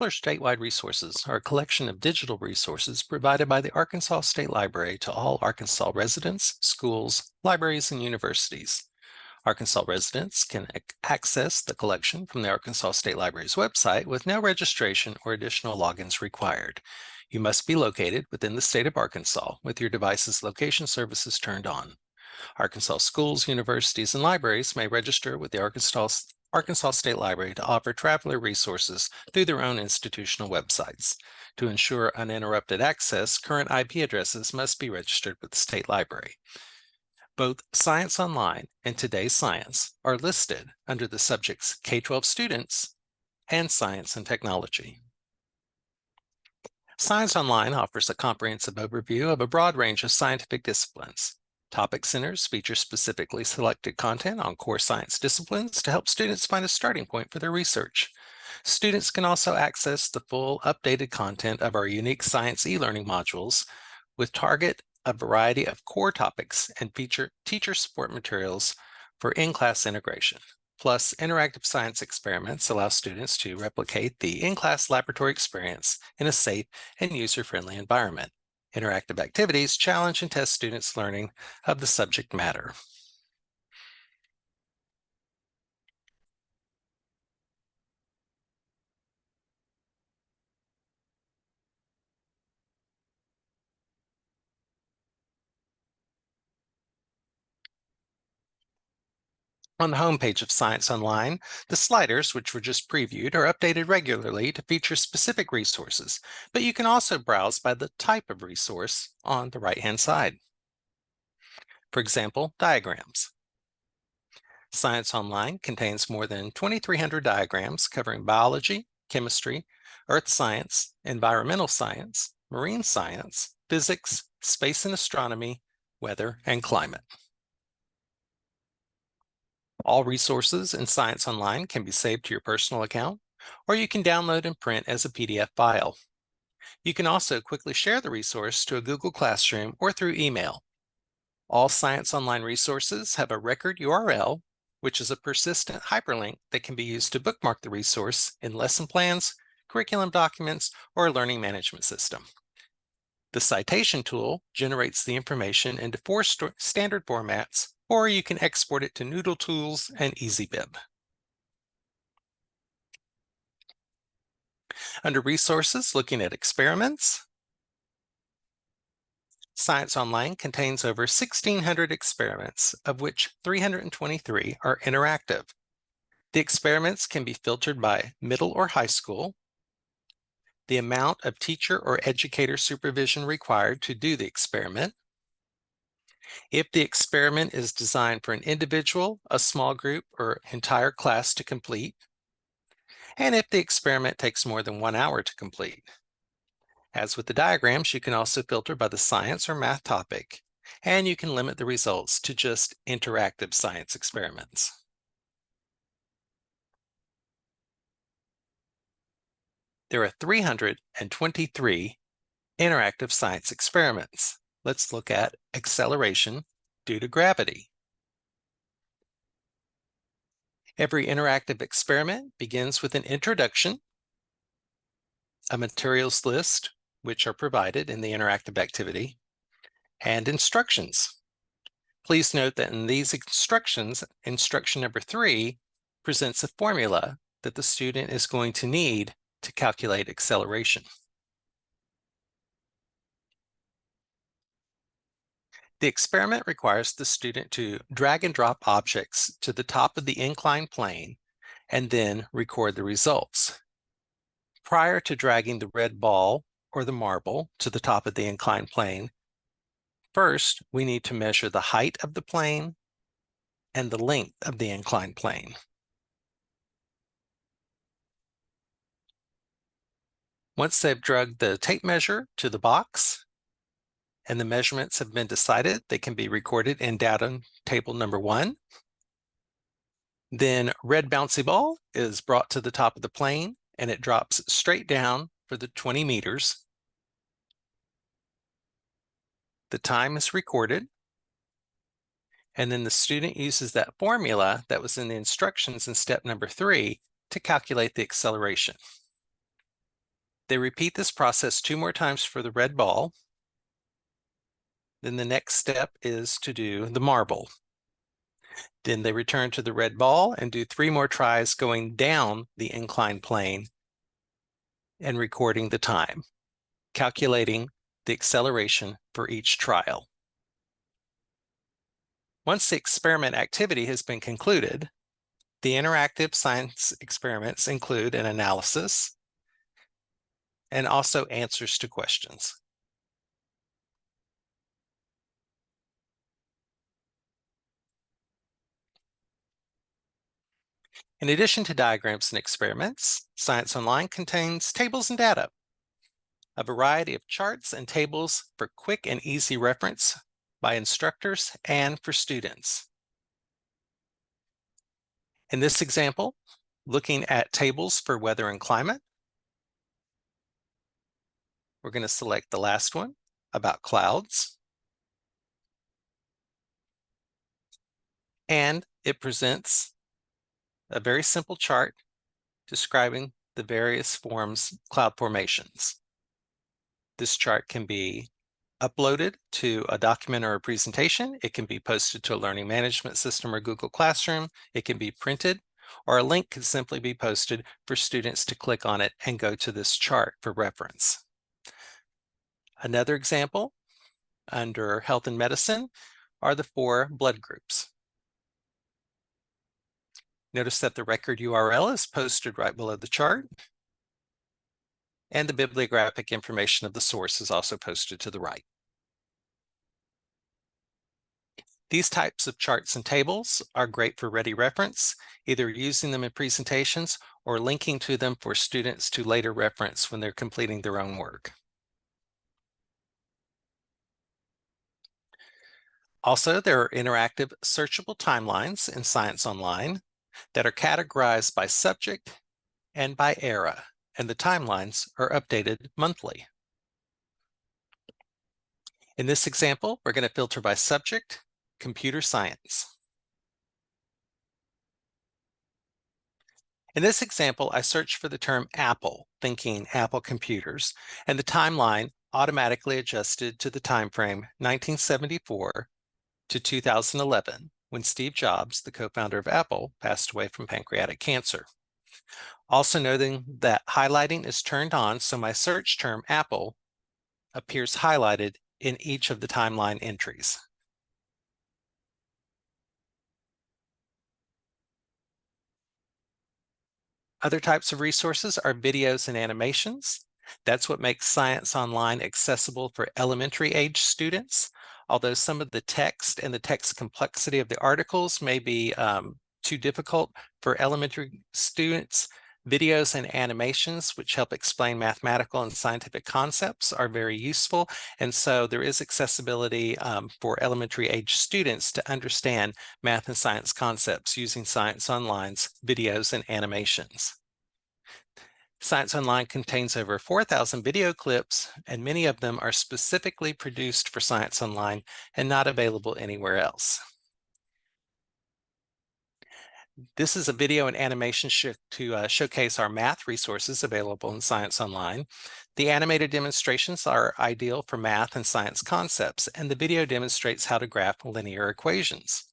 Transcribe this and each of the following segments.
Traveler Statewide Resources are a collection of digital resources provided by the Arkansas State Library to all Arkansas residents, schools, libraries, and universities. Arkansas residents can access the collection from the Arkansas State Library's website with no registration or additional logins required. You must be located within the state of Arkansas with your device's location services turned on. Arkansas schools, universities, and libraries may register with the Arkansas State Library to offer traveler resources through their own institutional websites. To ensure uninterrupted access, current IP addresses must be registered with the State Library. Both Science Online and Today's Science are listed under the subjects K-12 students and Science and Technology. Science Online offers a comprehensive overview of a broad range of scientific disciplines. Topic centers feature specifically selected content on core science disciplines to help students find a starting point for their research. Students can also access the full updated content of our unique science e-learning modules with target a variety of core topics and feature teacher support materials for in-class integration. Plus, interactive science experiments allow students to replicate the in-class laboratory experience in a safe and user-friendly environment. Interactive activities challenge and test students' learning of the subject matter. On the homepage of Science Online, the sliders, which were just previewed, are updated regularly to feature specific resources, but you can also browse by the type of resource on the right-hand side. For example, diagrams. Science Online contains more than 2,300 diagrams covering biology, chemistry, earth science, environmental science, marine science, physics, space and astronomy, weather, and climate. All resources in Science Online can be saved to your personal account, or you can download and print as a PDF file. You can also quickly share the resource to a Google Classroom or through email. All Science Online resources have a record URL, which is a persistent hyperlink that can be used to bookmark the resource in lesson plans, curriculum documents, or a learning management system. The citation tool generates the information into 4 standard formats, or you can export it to Noodle Tools and EasyBib. Under Resources, looking at experiments, Science Online contains over 1,600 experiments, of which 323 are interactive. The experiments can be filtered by middle or high school, the amount of teacher or educator supervision required to do the experiment, if the experiment is designed for an individual, a small group, or entire class to complete, and if the experiment takes more than 1 hour to complete. As with the diagrams, you can also filter by the science or math topic, and you can limit the results to just interactive science experiments. There are 323 interactive science experiments. Let's look at acceleration due to gravity. Every interactive experiment begins with an introduction, a materials list, which are provided in the interactive activity, and instructions. Please note that in these instructions, instruction number 3 presents a formula that the student is going to need to calculate acceleration. The experiment requires the student to drag and drop objects to the top of the inclined plane and then record the results. Prior to dragging the red ball or the marble to the top of the inclined plane, first we need to measure the height of the plane and the length of the inclined plane. Once they've dragged the tape measure to the box and the measurements have been decided, they can be recorded in data table number 1. Then red bouncy ball is brought to the top of the plane and it drops straight down for the 20 meters. The time is recorded, and then the student uses that formula that was in the instructions in step number 3 to calculate the acceleration. They repeat this process 2 more times for the red ball. Then the next step is to do the marble. Then they return to the red ball and do 3 more tries going down the inclined plane and recording the time, calculating the acceleration for each trial. Once the experiment activity has been concluded, the interactive science experiments include an analysis and also answers to questions. In addition to diagrams and experiments, Science Online contains tables and data, a variety of charts and tables for quick and easy reference by instructors and for students. In this example, looking at tables for weather and climate, we're going to select the last one about clouds. And it presents a very simple chart describing the various forms of cloud formations. This chart can be uploaded to a document or a presentation. It can be posted to a learning management system or Google Classroom. It can be printed, or a link can simply be posted for students to click on it and go to this chart for reference. Another example under health and medicine are the 4 blood groups. Notice that the record URL is posted right below the chart, and the bibliographic information of the source is also posted to the right. These types of charts and tables are great for ready reference, either using them in presentations or linking to them for students to later reference when they're completing their own work. Also, there are interactive searchable timelines in Science Online that are categorized by subject and by era, and the timelines are updated monthly. In this example, we're going to filter by subject, computer science. In this example, I searched for the term Apple, thinking Apple computers, and the timeline automatically adjusted to the time frame 1974 to 2011, when Steve Jobs, the co-founder of Apple, passed away from pancreatic cancer. Also noting that highlighting is turned on, so my search term Apple appears highlighted in each of the timeline entries. Other types of resources are videos and animations. That's what makes Science Online accessible for elementary age students. Although some of the text and the text complexity of the articles may be too difficult for elementary students, videos and animations, which help explain mathematical and scientific concepts, are very useful. And so there is accessibility for elementary age students to understand math and science concepts using Science Online's videos and animations. Science Online contains over 4,000 video clips, and many of them are specifically produced for Science Online and not available anywhere else. This is a video and animation to showcase our math resources available in Science Online. The animated demonstrations are ideal for math and science concepts, and the video demonstrates how to graph linear equations.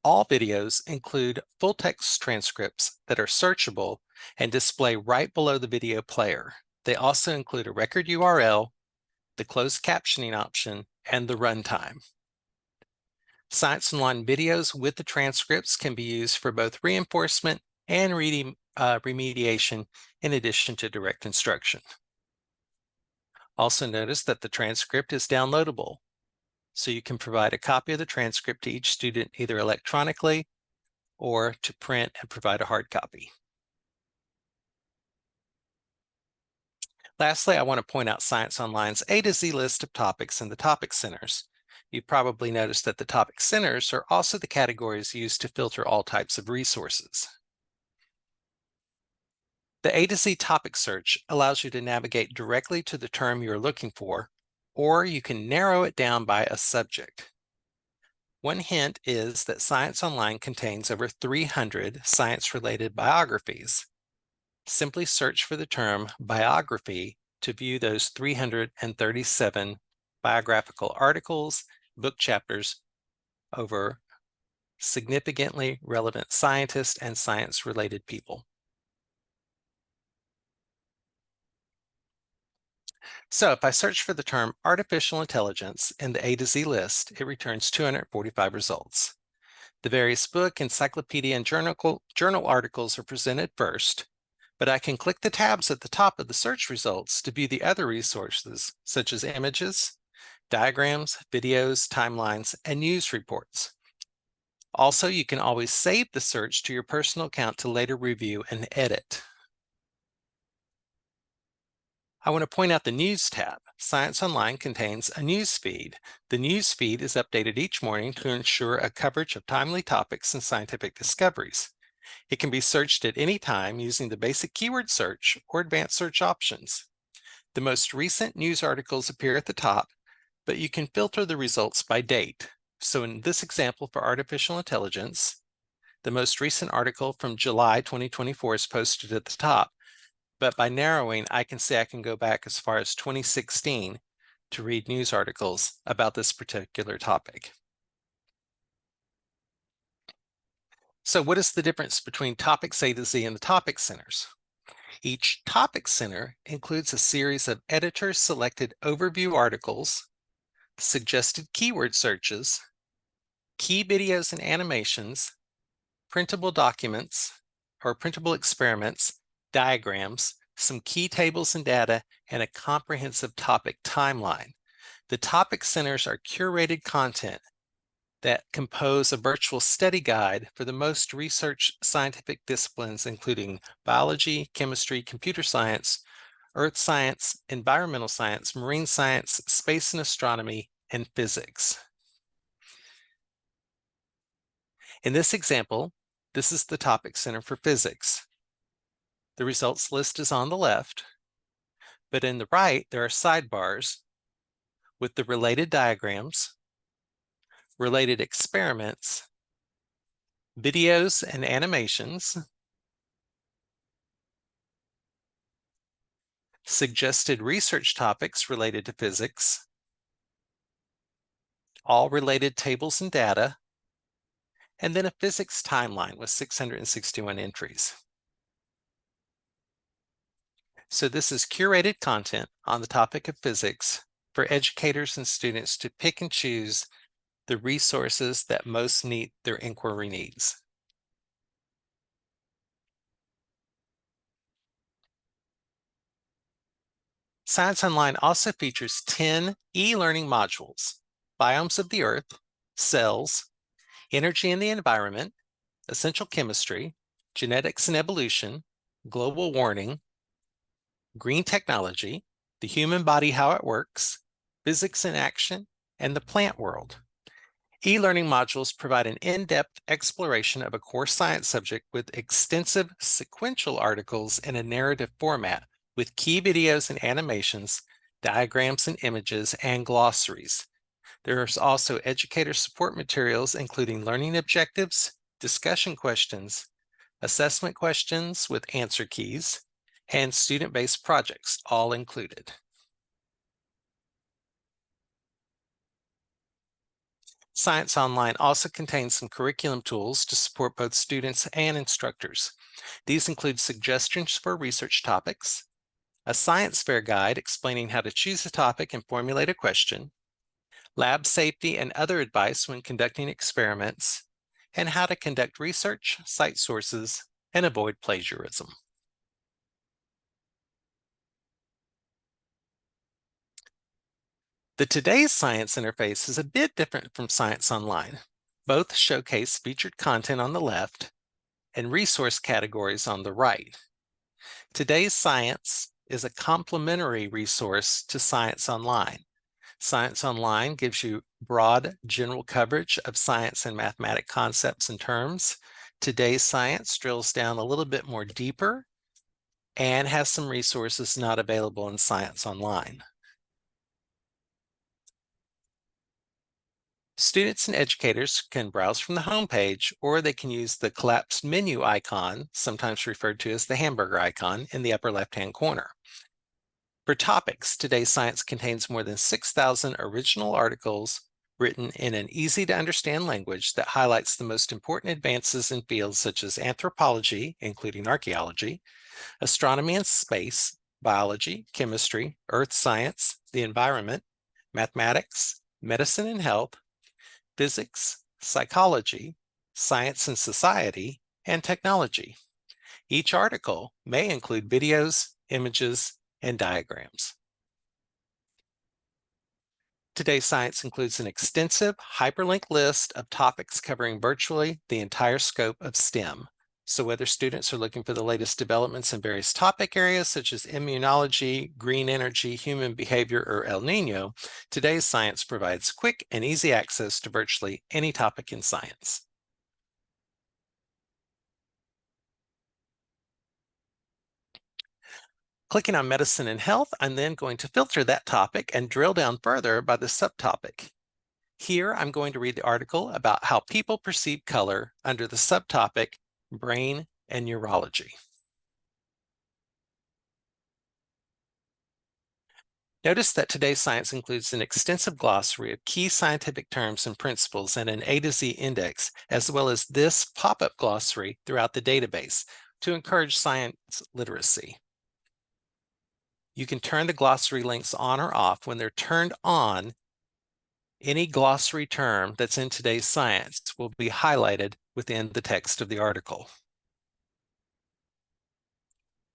All videos include full text transcripts that are searchable and display right below the video player. They also include a record URL, the closed captioning option, and the runtime. Science Online videos with the transcripts can be used for both reinforcement and remediation in addition to direct instruction. Also notice that the transcript is downloadable, so you can provide a copy of the transcript to each student either electronically or to print and provide a hard copy. Lastly, I want to point out Science Online's A to Z list of topics in the topic centers. You've probably noticed that the topic centers are also the categories used to filter all types of resources. The A to Z topic search allows you to navigate directly to the term you're looking for, or you can narrow it down by a subject. One hint is that Science Online contains over 300 science-related biographies, Simply search for the term biography to view those 337 biographical articles, book chapters over significantly relevant scientists and science-related people. So if I search for the term artificial intelligence in the A to Z list, it returns 245 results. The various book, encyclopedia, and journal articles are presented first, but I can click the tabs at the top of the search results to view the other resources, such as images, diagrams, videos, timelines, and news reports. Also, you can always save the search to your personal account to later review and edit. I want to point out the News tab. Science Online contains a news feed. The news feed is updated each morning to ensure a coverage of timely topics and scientific discoveries. It can be searched at any time using the basic keyword search or advanced search options. The most recent news articles appear at the top, but you can filter the results by date. So in this example for artificial intelligence, the most recent article from July 2024 is posted at the top. But by narrowing, I can say I can go back as far as 2016 to read news articles about this particular topic. So what is the difference between topics A to Z and the topic centers? Each topic center includes a series of editor-selected overview articles, suggested keyword searches, key videos and animations, printable documents or printable experiments, diagrams, some key tables and data, and a comprehensive topic timeline. The topic centers are curated content that compose a virtual study guide for the most researched scientific disciplines, including biology, chemistry, computer science, earth science, environmental science, marine science, space and astronomy, and physics. In this example, this is the topic center for physics. The results list is on the left, but in the right, there are sidebars with the related diagrams, related experiments, videos and animations, suggested research topics related to physics, all related tables and data, and then a physics timeline with 661 entries. So this is curated content on the topic of physics for educators and students to pick and choose the resources that most meet their inquiry needs. Science Online also features 10 e-learning modules: biomes of the earth, cells, energy and the environment, essential chemistry, genetics and evolution, global warming, green technology, the human body, how it works, physics in action, and the plant world. E-learning modules provide an in-depth exploration of a core science subject with extensive sequential articles in a narrative format with key videos and animations, diagrams and images, and glossaries. There's also educator support materials, including learning objectives, discussion questions, assessment questions with answer keys, and student-based projects, all included. Science Online also contains some curriculum tools to support both students and instructors. These include suggestions for research topics, a science fair guide explaining how to choose a topic and formulate a question, lab safety and other advice when conducting experiments, and how to conduct research, cite sources, and avoid plagiarism. The Today's Science interface is a bit different from Science Online. Both showcase featured content on the left and resource categories on the right. Today's Science is a complementary resource to Science Online. Science Online gives you broad general coverage of science and mathematic concepts and terms. Today's Science drills down a little bit more deeper and has some resources not available in Science Online. Students and educators can browse from the home page, or they can use the collapsed menu icon, sometimes referred to as the hamburger icon, in the upper left-hand corner. For topics, Today's Science contains more than 6,000 original articles written in an easy-to-understand language that highlights the most important advances in fields such as anthropology, including archaeology, astronomy and space, biology, chemistry, earth science, the environment, mathematics, medicine and health, physics, psychology, science and society, and technology. Each article may include videos, images, and diagrams. Today's Science includes an extensive hyperlinked list of topics covering virtually the entire scope of STEM. So whether students are looking for the latest developments in various topic areas such as immunology, green energy, human behavior, or El Nino, Today's Science provides quick and easy access to virtually any topic in science. Clicking on Medicine and Health, I'm then going to filter that topic and drill down further by the subtopic. Here, I'm going to read the article about how people perceive color under the subtopic Brain and Neurology. Notice that Today's Science includes an extensive glossary of key scientific terms and principles and an A to Z index, as well as this pop-up glossary throughout the database to encourage science literacy. You can turn the glossary links on or off. When they're turned on, any glossary term that's in Today's Science will be highlighted within the text of the article.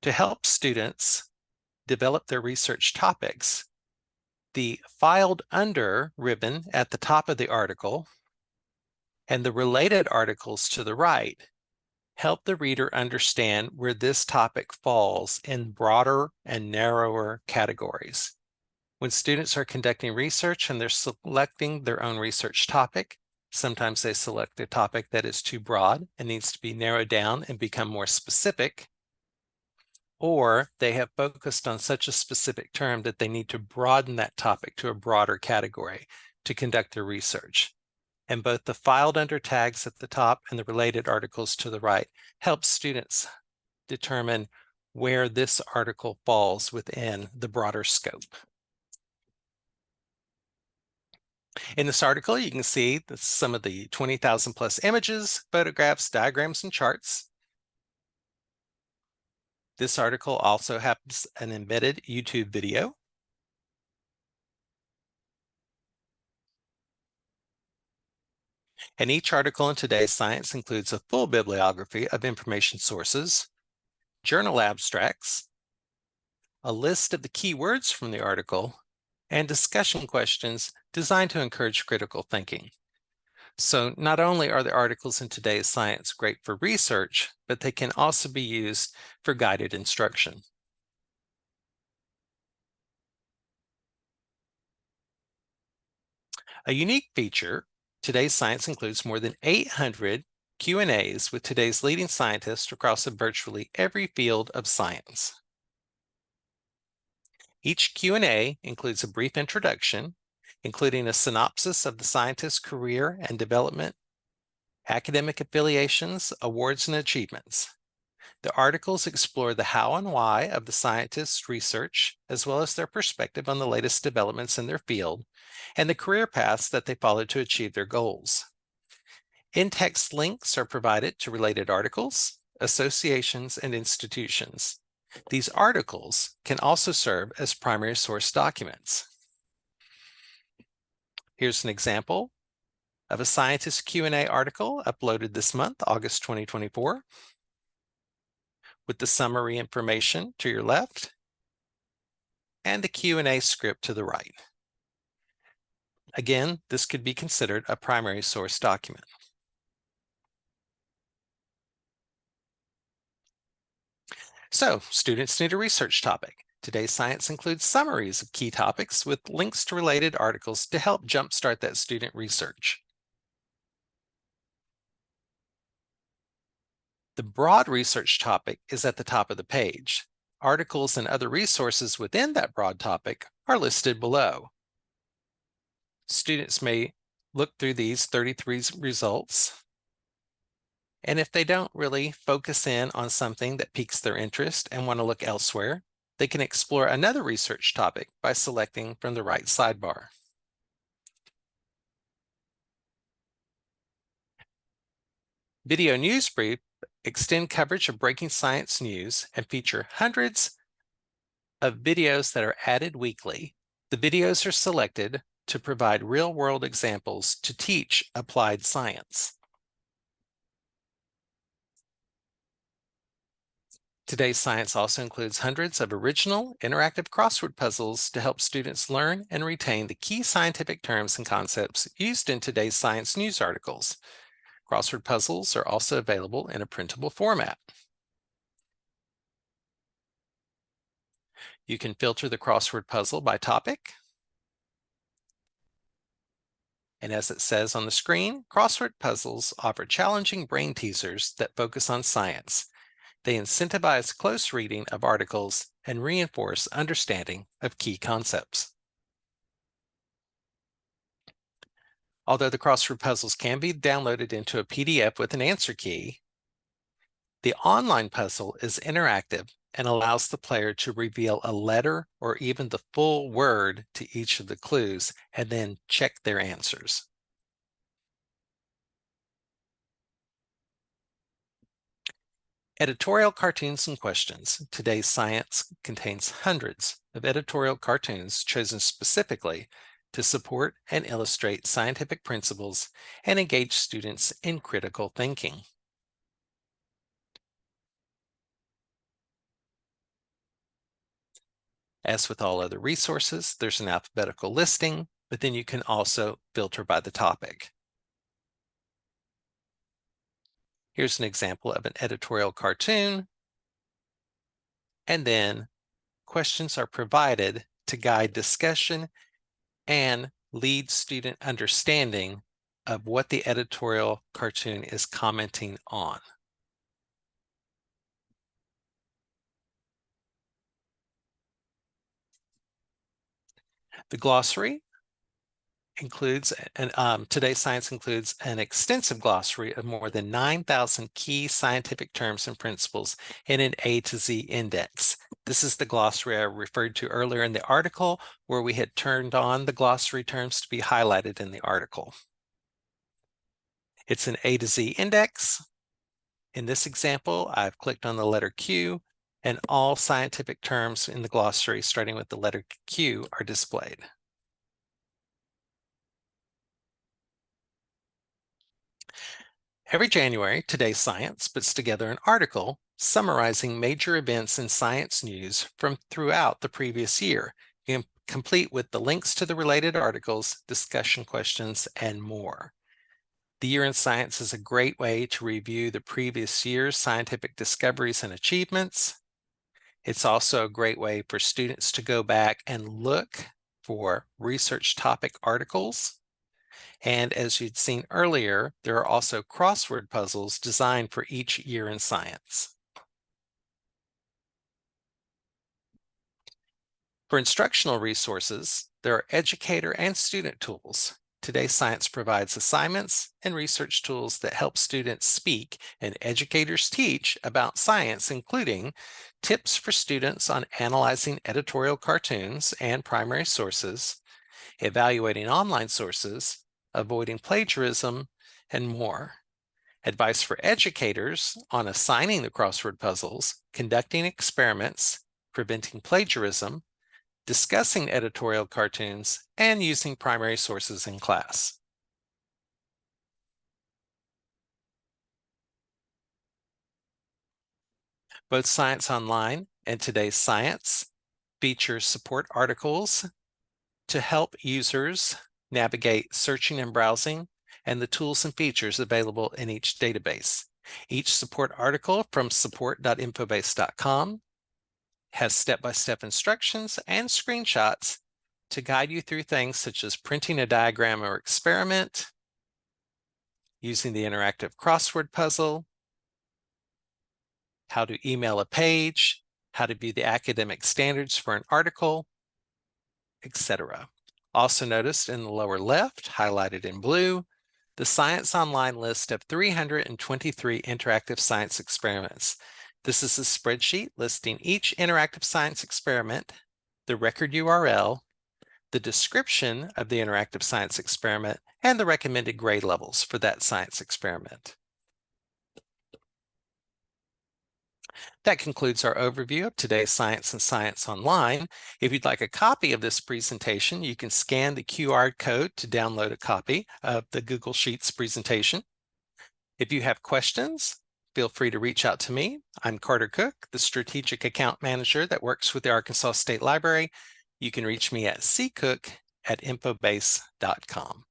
To help students develop their research topics, the Filed Under ribbon at the top of the article and the related articles to the right help the reader understand where this topic falls in broader and narrower categories. When students are conducting research and they're selecting their own research topic, sometimes they select a topic that is too broad and needs to be narrowed down and become more specific, or they have focused on such a specific term that they need to broaden that topic to a broader category to conduct their research. And both the filed under tags at the top and the related articles to the right help students determine where this article falls within the broader scope. In this article, you can see some of the 20,000 plus images, photographs, diagrams, and charts. This article also has an embedded YouTube video. And each article in Today's Science includes a full bibliography of information sources, journal abstracts, a list of the key words from the article, and discussion questions designed to encourage critical thinking. So not only are the articles in Today's Science great for research, but they can also be used for guided instruction. A unique feature, Today's Science includes more than 800 Q&As with today's leading scientists across virtually every field of science. Each Q&A includes a brief introduction, including a synopsis of the scientist's career and development, academic affiliations, awards, and achievements. The articles explore the how and why of the scientist's research, as well as their perspective on the latest developments in their field, and the career paths that they follow to achieve their goals. In-text links are provided to related articles, associations, and institutions. These articles can also serve as primary source documents. Here's an example of a scientist Q&A article uploaded this month, August 2024, with the summary information to your left and the Q&A script to the right. Again, this could be considered a primary source document. So, students need a research topic. Today's Science includes summaries of key topics with links to related articles to help jumpstart that student research. The broad research topic is at the top of the page. Articles and other resources within that broad topic are listed below. Students may look through these 33 results, and if they don't really focus in on something that piques their interest and want to look elsewhere, they can explore another research topic by selecting from the right sidebar. Video News Brief extend coverage of breaking science news and feature hundreds of videos that are added weekly. The videos are selected to provide real-world examples to teach applied science. Today's Science also includes hundreds of original interactive crossword puzzles to help students learn and retain the key scientific terms and concepts used in today's science news articles. Crossword puzzles are also available in a printable format. You can filter the crossword puzzle by topic. And as it says on the screen, crossword puzzles offer challenging brain teasers that focus on science. They incentivize close reading of articles and reinforce understanding of key concepts. Although the crossword puzzles can be downloaded into a PDF with an answer key, the online puzzle is interactive and allows the player to reveal a letter or even the full word to each of the clues and then check their answers. Editorial cartoons and questions. Today's Science contains hundreds of editorial cartoons chosen specifically to support and illustrate scientific principles and engage students in critical thinking. As with all other resources, there's an alphabetical listing, but then you can also filter by the topic. Here's an example of an editorial cartoon, and then questions are provided to guide discussion and lead student understanding of what the editorial cartoon is commenting on. The glossary includes, Today's Science includes an extensive glossary of more than 9,000 key scientific terms and principles in an A to Z index. This is the glossary I referred to earlier in the article, where we had turned on the glossary terms to be highlighted in the article. It's an A to Z index. In this example, I've clicked on the letter Q, and all scientific terms in the glossary starting with the letter Q are displayed. Every January, Today's Science puts together an article summarizing major events in science news from throughout the previous year, complete with the links to the related articles, discussion questions, and more. The Year in Science is a great way to review the previous year's scientific discoveries and achievements. It's also a great way for students to go back and look for research topic articles. And as you'd seen earlier, there are also crossword puzzles designed for each year in science. For instructional resources, there are educator and student tools. Today's Science provides assignments and research tools that help students speak and educators teach about science, including tips for students on analyzing editorial cartoons and primary sources, evaluating online sources, avoiding plagiarism, and more. Advice for educators on assigning the crossword puzzles, conducting experiments, preventing plagiarism, discussing editorial cartoons, and using primary sources in class. Both Science Online and Today's Science feature support articles to help users navigate searching and browsing and the tools and features available in each database. Each support article from support.infobase.com has step-by-step instructions and screenshots to guide you through things such as printing a diagram or experiment, using the interactive crossword puzzle, how to email a page, how to view the academic standards for an article, etc. Also noticed in the lower left, highlighted in blue, the Science Online list of 323 interactive science experiments. This is a spreadsheet listing each interactive science experiment, the record URL, the description of the interactive science experiment, and the recommended grade levels for that science experiment. That concludes our overview of today's Science and Science Online. If you'd like a copy of this presentation, you can scan the QR code to download a copy of the Google Sheets presentation. If you have questions, feel free to reach out to me. I'm Carter Cook, the Strategic Account Manager that works with the Arkansas State Library. You can reach me at ccook@infobase.com.